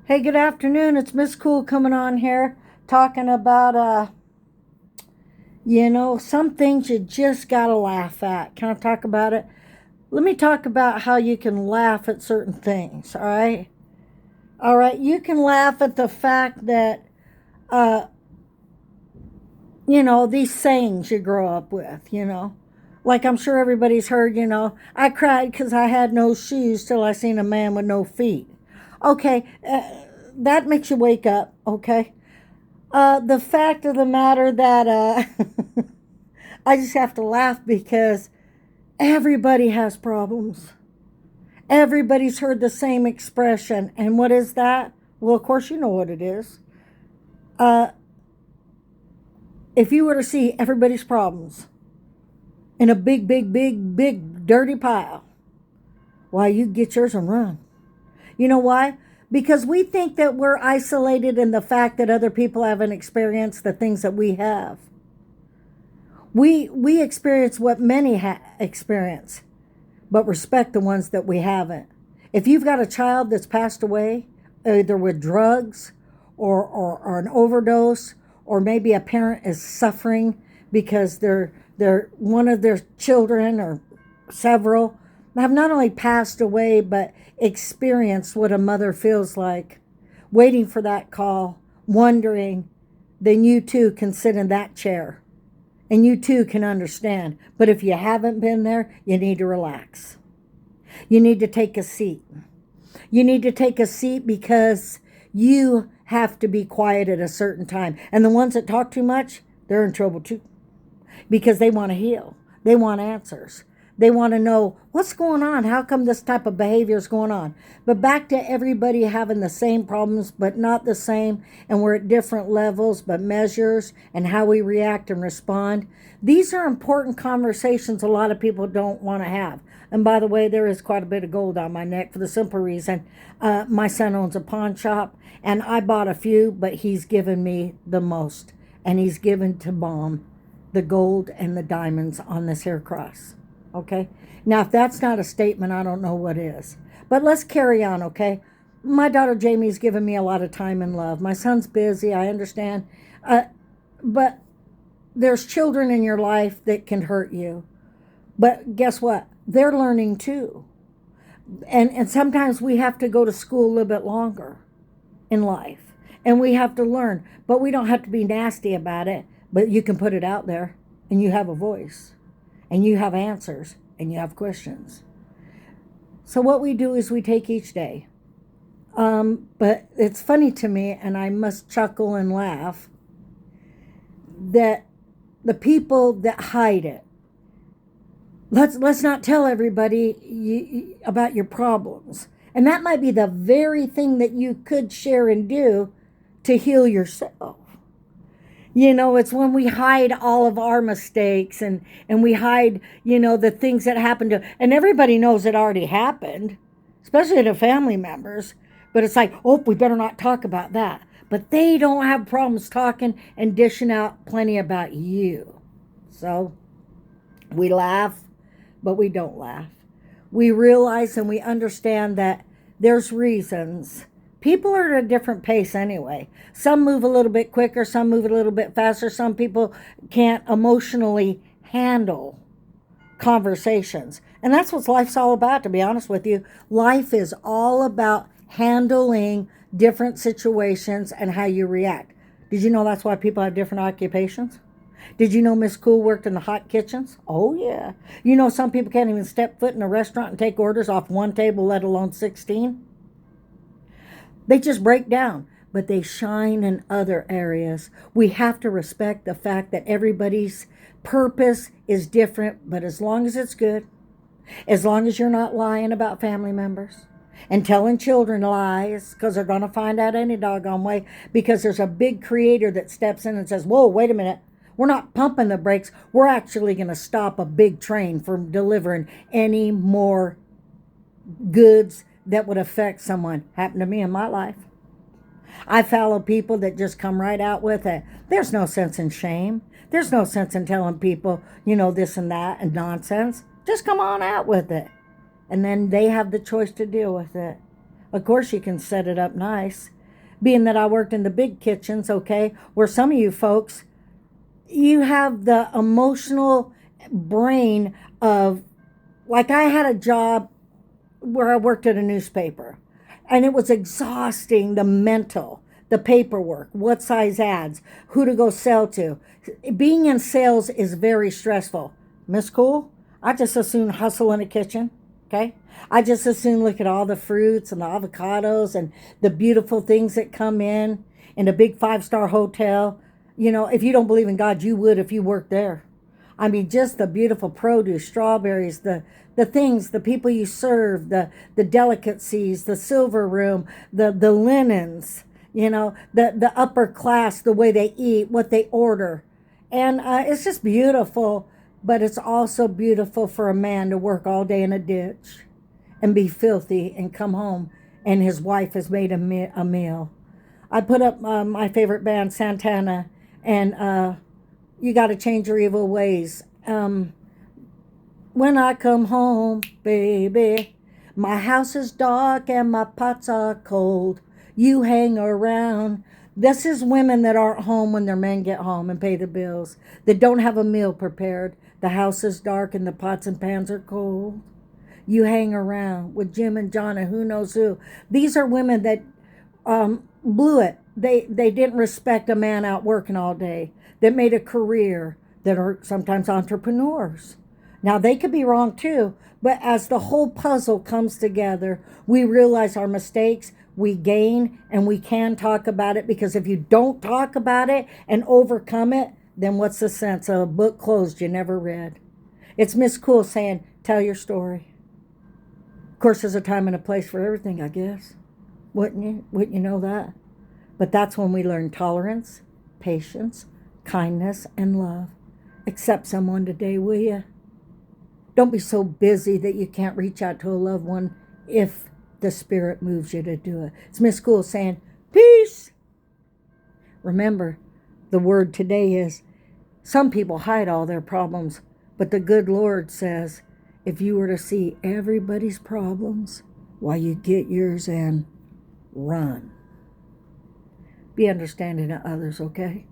Hey, good afternoon. It's Miss Cool coming on here talking about some things you just gotta laugh at. Can I talk about it? Let me talk about how you can laugh at certain things, all right? All right, you can laugh at the fact that uh these sayings you grow up with. Like I'm sure everybody's heard, I cried because I had no shoes till I seen a man with no feet. Okay, that makes you wake up, okay? The fact of the matter that I just have to laugh because everybody has problems. Everybody's heard the same expression. And what is that? Well, of course, you know what it is. Uh, if you were to see everybody's problems in a big, big, big, big, dirty pile, why, you get yours and run. You know why? Because we think that we're isolated in the fact that other people haven't experienced the things that we have. We experience what many experience, but respect the ones that we haven't. If you've got a child that's passed away, either with drugs or an overdose, or maybe a parent is suffering because they're one of their children or several have not only passed away but experienced what a mother feels like, waiting for that call, wondering, then you too can sit in that chair and you too can understand. But if you haven't been there, you need to relax. You need to take a seat. You need to take a seat because you have to be quiet at a certain time. And the ones that talk too much, they're in trouble too because they want to heal. They want answers. They want to know what's going on. How come this type of behavior is going on? But back to everybody having the same problems, but not the same, and we're at different levels, but measures and how we react and respond. These are important conversations a lot of people don't want to have. And by the way, there is quite a bit of gold on my neck for the simple reason my son owns a pawn shop, and I bought a few, but he's given me the most. And he's given to Mom the gold and the diamonds on this hair cross. Okay? Now, if that's not a statement, I don't know what is. But let's carry on, okay? My daughter Jamie's given me a lot of time and love. My son's busy, I understand. But there's children in your life that can hurt you. But guess what? They're learning too. And sometimes we have to go to school a little bit longer in life. And we have to learn. But we don't have to be nasty about it. But you can put it out there and you have a voice. And you have answers and you have questions. So what we do is we take each day. But it's funny to me, and I must chuckle and laugh, that the people that hide it. Let's not tell everybody about your problems. And that might be the very thing that you could share and do to heal yourself. It's when we hide all of our mistakes and we hide, the things that happened to, and everybody knows it already happened, especially to family members. But it's like, oh, we better not talk about that. But they don't have problems talking and dishing out plenty about you. So we laugh, but we don't laugh. We realize and we understand that there's reasons. People are at a different pace anyway. Some move a little bit quicker, some move a little bit faster. Some people can't emotionally handle conversations. And that's what life's all about, to be honest with you. Life is all about handling different situations and how you react. Did you know that's why people have different occupations? Did you know Miss Cool worked in the hot kitchens? Oh, yeah. Some people can't even step foot in a restaurant and take orders off one table, let alone 16. They just break down, but they shine in other areas. We have to respect the fact that everybody's purpose is different, but as long as it's good, as long as you're not lying about family members and telling children lies, because they're going to find out any doggone way, because there's a big creator that steps in and says, whoa, wait a minute. We're not pumping the brakes. We're actually going to stop a big train from delivering any more goods that would affect someone. Happened to me in my life. I follow people that just come right out with it. There's no sense in shame. There's no sense in telling people, this and that and nonsense. Just come on out with it. And then they have the choice to deal with it. Of course, you can set it up nice. being that I worked in the big kitchens, okay, where some of you folks, you have the emotional brain of, like, I had a job where I worked at a newspaper, and it was exhausting, the mental, the paperwork, what size ads, who to go sell to. Being in sales is very stressful. Miss Cool, I just as soon hustle in the kitchen, okay? I just as soon look at all the fruits and the avocados and the beautiful things that come in a big five-star hotel. You know, if you don't believe in God, you would if you worked there. I mean, just the beautiful produce, strawberries, the things, the people you serve, the delicacies, the silver room, the linens, you know, the upper class, the way they eat, what they order. And it's just beautiful, but it's also beautiful for a man to work all day in a ditch and be filthy and come home and his wife has made a meal. I put up my favorite band, Santana, and you got to change your evil ways. When I come home, baby, my house is dark and my pots are cold. You hang around. This is women that aren't home when their men get home and pay the bills, that don't have a meal prepared. The house is dark and the pots and pans are cold. You hang around with Jim and John and who knows who. These are women that blew it. They didn't respect a man out working all day, that made a career, that are sometimes entrepreneurs. Now, they could be wrong too, but as the whole puzzle comes together, we realize our mistakes, we gain, and we can talk about it, because if you don't talk about it and overcome it, then what's the sense of a book closed you never read? It's Miss Cool saying, tell your story. Of course, there's a time and a place for everything, I guess. Wouldn't you? Wouldn't you know that? But that's when we learn tolerance, patience, kindness, and love. Accept someone today, will you? Don't be so busy that you can't reach out to a loved one if the Spirit moves you to do it. It's Miss Cool saying, peace. Remember, the word today is, some people hide all their problems, but the good Lord says, if you were to see everybody's problems, why, you get yours and run. Be understanding of others, okay?